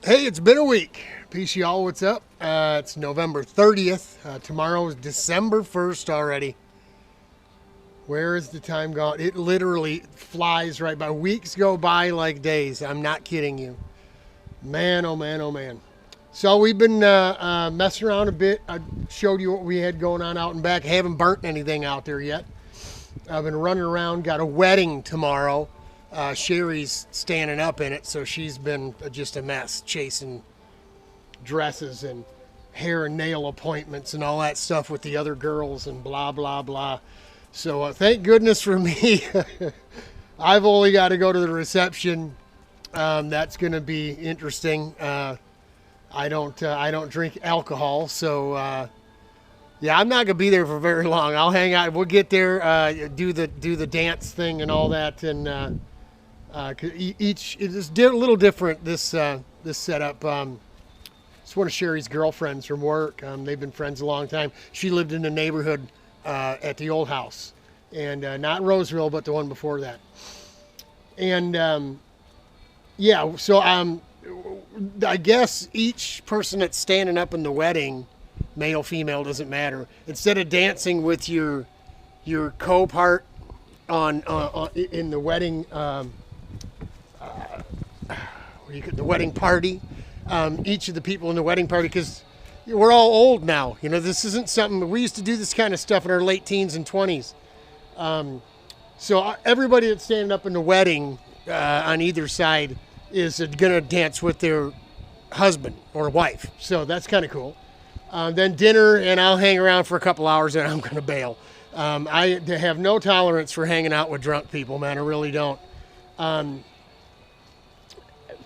Hey, it's been a week. Peace, y'all. What's up? It's November 30th. Tomorrow is December 1st already. Where is the time gone? It literally flies right by. Weeks go by like days. I'm not kidding you. Man, oh man, oh man. So we've been messing around a bit. I showed you what we had going on out and back. Haven't burnt anything out there yet. I've been running around. Got a wedding tomorrow. Sherry's standing up in it, so she's been just a mess, chasing dresses and hair and nail appointments and all that stuff with the other girls and blah, blah, blah. So thank goodness for me. I've only got to go to the reception. That's going to be interesting. I don't drink alcohol, so yeah, I'm not gonna be there for very long. I'll hang out. We'll get there, do the dance thing and all that, and each it is a little different. This setup. It's one of Sherry's girlfriends from work. They've been friends a long time. She lived in the neighborhood at the old house, and not Roseville, but the one before that. And yeah, so I guess each person that's standing up in the wedding, male, female, doesn't matter. Instead of dancing with your co-part on in the wedding, the wedding party, each of the people in the wedding party, because we're all old now. You know, this isn't something we used to do. This kind of stuff in our late teens and 20s. So everybody that's standing up in the wedding on either side is gonna dance with their husband or wife. So that's kind of cool. Then dinner, and I'll hang around for a couple hours, and I'm gonna bail. I have no tolerance for hanging out with drunk people, man. I really don't.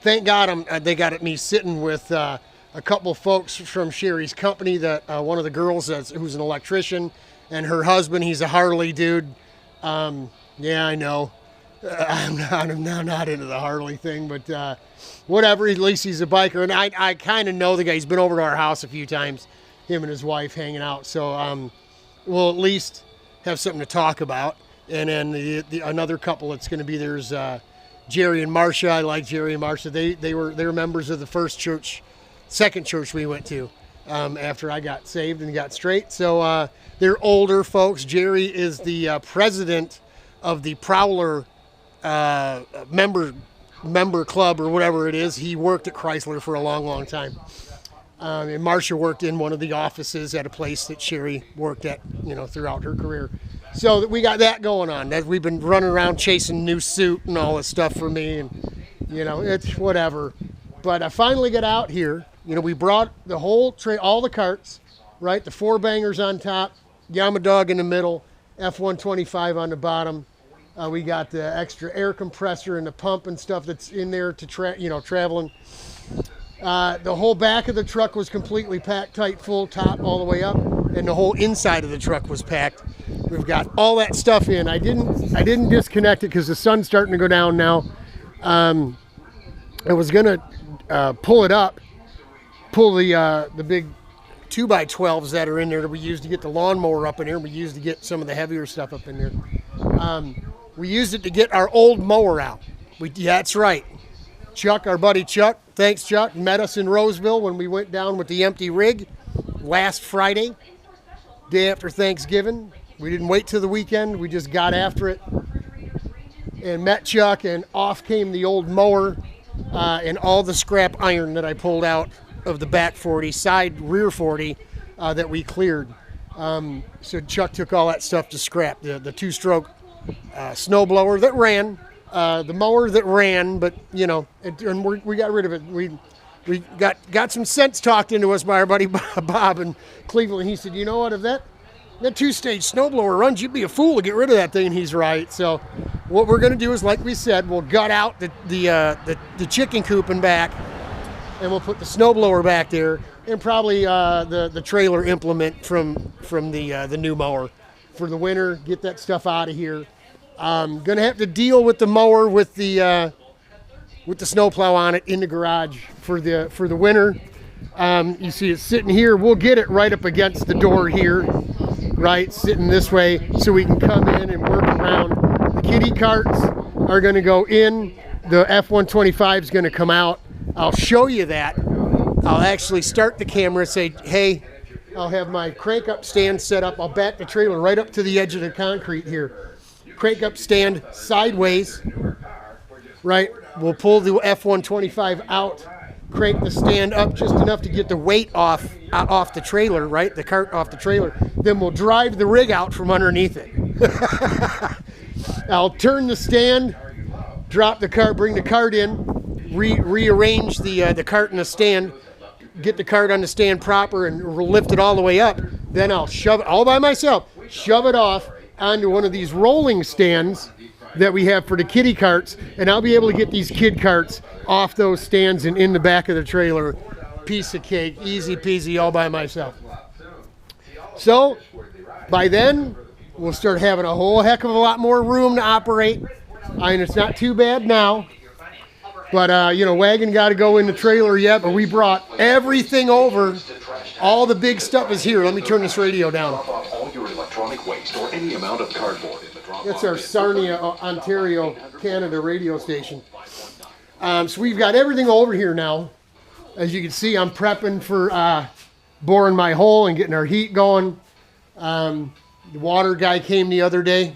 Thank God they got me sitting with a couple folks from Sherry's company. That one of the girls who's an electrician, and her husband, he's a Harley dude. Yeah, I know. I'm not into the Harley thing, but whatever. At least he's a biker, and I kind of know the guy. He's been over to our house a few times, him and his wife hanging out. So we'll at least have something to talk about. And then another couple that's going to be there's Jerry and Marcia. I like Jerry and Marcia. They were members of the second church we went to after I got saved and got straight. So they're older folks. Jerry is the president of the Prowler member club or whatever it is. He worked at Chrysler for a long time. And Marcia worked in one of the offices at a place that Sherry worked at, throughout her career. So we got that going on. That we've been running around chasing new suit and all this stuff for me, and it's whatever. But I finally got out here. We brought the whole tray, all the carts, right? The 4 bangers on top, Yamadog in the middle, F-125 on the bottom. We got the extra air compressor and the pump and stuff that's in there to traveling. The whole back of the truck was completely packed tight, full top all the way up, and the whole inside of the truck was packed. We've got all that stuff in. I didn't disconnect it because the sun's starting to go down now. I was gonna pull it up, pull the big 2x12s that are in there that we used to get the lawnmower up in here. We used to get some of the heavier stuff up in there. We used it to get our old mower out. Yeah, that's right. Chuck, our buddy Chuck, thanks Chuck, met us in Roseville when we went down with the empty rig last Friday, day after Thanksgiving. We didn't wait till the weekend. We just got after it and met Chuck, and off came the old mower and all the scrap iron that I pulled out of the back 40, rear 40 that we cleared. So Chuck took all that stuff to scrap. The 2-stroke snowblower that ran, the mower that ran, but and we got rid of it. We got some sense talked into us by our buddy Bob in Cleveland. He said, you know what, if that 2-stage snowblower runs, you'd be a fool to get rid of that thing. And he's right. So what we're going to do is, like we said, we'll gut out the chicken coop and back, and we'll put the snowblower back there, and probably the trailer implement from the new mower for the winter. Get that stuff out of here. Gonna have to deal with the mower with the snowplow on it in the garage for the winter. You see it sitting here. We'll get it right up against the door here, right, sitting this way, so we can come in and work around. The kitty carts are going to go in. The F-125 is going to come out. I'll show you that. I'll actually start the camera, say, hey, I'll have my crank up stand set up. I'll back the trailer right up to the edge of the concrete here. Crank up stand sideways, right? We'll pull the F-125 out, crank the stand up just enough to get the weight off the trailer, right? The cart off the trailer. Then we'll drive the rig out from underneath it. I'll turn the stand, drop the cart, bring the cart in, rearrange the cart in the stand, get the cart on the stand proper and lift it all the way up. Then I'll shove it all by myself, shove it off onto one of these rolling stands that we have for the kiddie carts, and I'll be able to get these kid carts off those stands and in the back of the trailer. Piece of cake, easy peasy, all by myself. So by then, we'll start having a whole heck of a lot more room to operate. I mean, it's not too bad now. But, you know, wagon got to go in the trailer yet, but we brought everything over. All the big stuff is here. Let me turn this radio down. All your electronic waste or any amount of cardboard in the drop-off. That's our Sarnia, Ontario, Canada radio station. So we've got everything over here now. As you can see, I'm prepping for boring my hole and getting our heat going. The water guy came the other day.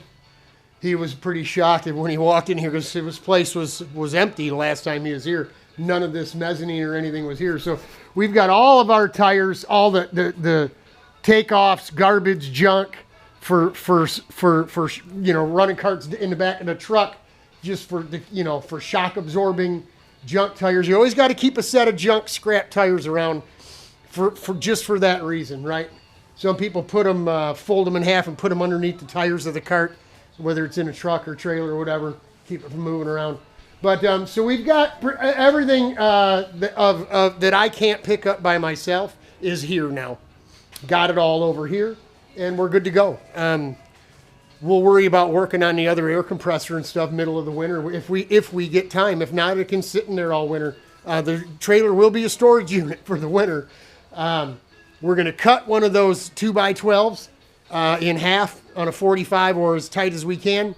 He was pretty shocked when he walked in here because his place was empty the last time he was here. None of this mezzanine or anything was here. So we've got all of our tires, all the takeoffs, garbage, junk for you know, running carts in the back of the truck, just for the, you know, for shock absorbing junk tires. You always got to keep a set of junk scrap tires around for just for that reason, right? Some people put them, fold them in half and put them underneath the tires of the cart, whether it's in a truck or trailer or whatever, keep it from moving around. But so we've got everything that I can't pick up by myself is here now. Got it all over here, and we're good to go. We'll worry about working on the other air compressor and stuff middle of the winter if we get time. If not, it can sit in there all winter. The trailer will be a storage unit for the winter. We're going to cut one of those 2x12s in half on a 45 or as tight as we can,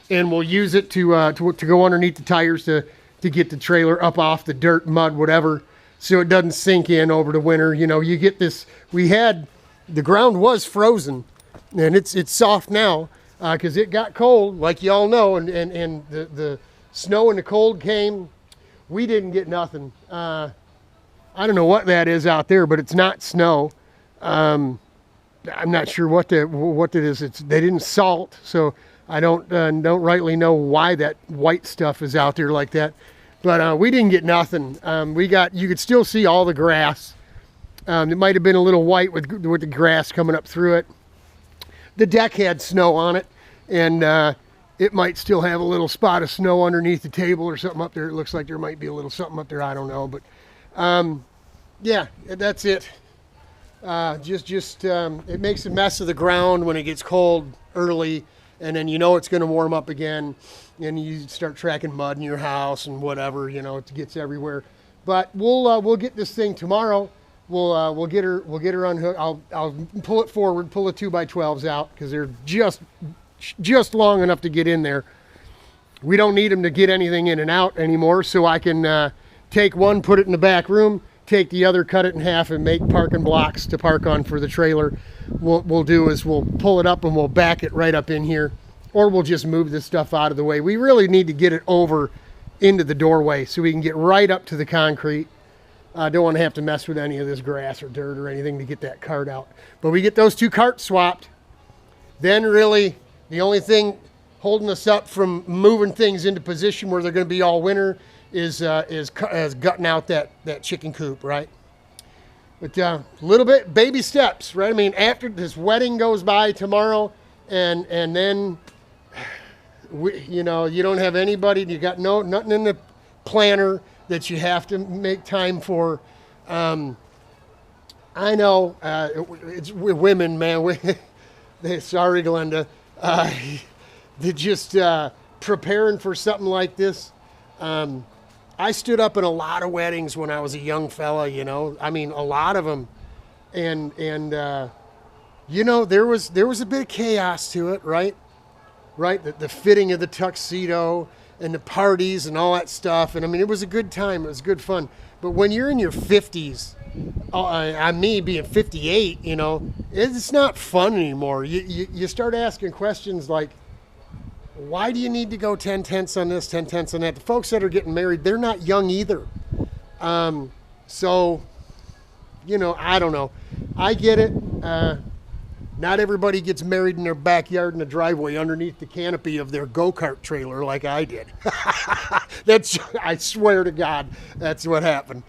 and we'll use it to go underneath the tires to get the trailer up off the dirt, mud, whatever, so it doesn't sink in over the winter. You know, you get this. The ground was frozen, and it's soft now because it got cold, like you all know, and the snow and the cold came. We didn't get nothing. I don't know what that is out there, but it's not snow. I'm not sure what it is. They didn't salt, so I don't rightly know why that white stuff is out there like that. But we didn't get nothing. You could still see all the grass. It might have been a little white with the grass coming up through it. The deck had snow on it, and it might still have a little spot of snow underneath the table or something up there. It looks like there might be a little something up there. I don't know, but yeah, that's it. It makes a mess of the ground when it gets cold early, and then you know it's going to warm up again, and you start tracking mud in your house and whatever, you know, it gets everywhere. But we'll get this thing tomorrow. We'll get her unhooked. I'll pull it forward, pull the 2x12s out because they're just long enough to get in there. We don't need them to get anything in and out anymore, so I can take one, put it in the back room, take the other, cut it in half, and make parking blocks to park on for the trailer. What we'll do is we'll pull it up and we'll back it right up in here, or we'll just move this stuff out of the way. We really need to get it over into the doorway so we can get right up to the concrete. I don't want to have to mess with any of this grass or dirt or anything to get that cart out. But we get those two carts swapped, then really the only thing holding us up from moving things into position where they're going to be all winter is gutting out that chicken coop, right? But a little bit, baby steps, right? I mean, after this wedding goes by tomorrow, and then you know, you don't have anybody, you got nothing in the planner that you have to make time for. I know it's women, man. Sorry, Glenda. They're just preparing for something like this. I stood up in a lot of weddings when I was a young fella, you know. I mean, a lot of them, and you know, there was a bit of chaos to it, right? Right, the fitting of the tuxedo, and the parties and all that stuff. And I mean, it was a good time. It was good fun. But when you're in your 50s, me being 58, you know, it's not fun anymore. You start asking questions like, why do you need to go 10 tenths on this, 10 tenths on that? The folks that are getting married, they're not young either. So, you know, I don't know. I get it. Not everybody gets married in their backyard in the driveway underneath the canopy of their go-kart trailer like I did. I swear to God, that's what happened.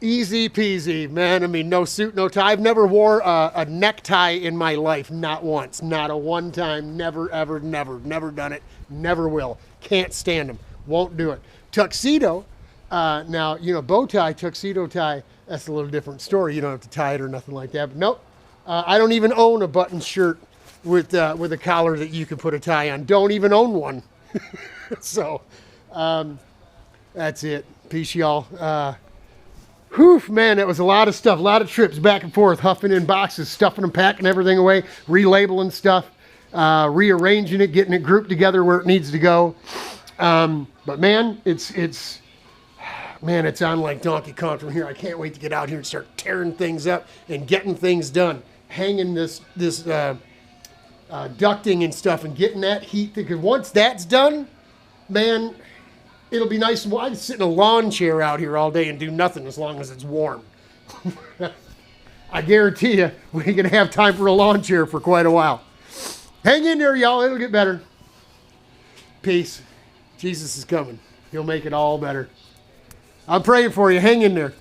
Easy peasy, man. I mean, no suit, no tie. I've never wore a necktie in my life, not once, not a one time, never, ever, never done it, never will. Can't stand them, won't do it. Tuxedo, now, you know, bow tie, tuxedo tie, that's a little different story. You don't have to tie it or nothing like that, but nope. I don't even own a button shirt with a collar that you can put a tie on. Don't even own one. So, that's it. Peace, y'all. Whew, man, that was a lot of stuff, a lot of trips back and forth, huffing in boxes, stuffing them, packing everything away, relabeling stuff, rearranging it, getting it grouped together where it needs to go. But man, it's on like Donkey Kong from here. I can't wait to get out here and start tearing things up and getting things done, hanging this ducting and stuff and getting that heat, because once that's done, man, it'll be nice. I can sit in a lawn chair out here all day and do nothing as long as it's warm. I guarantee you, we ain't going to have time for a lawn chair for quite a while. Hang in there, y'all. It'll get better. Peace. Jesus is coming. He'll make it all better. I'm praying for you. Hang in there.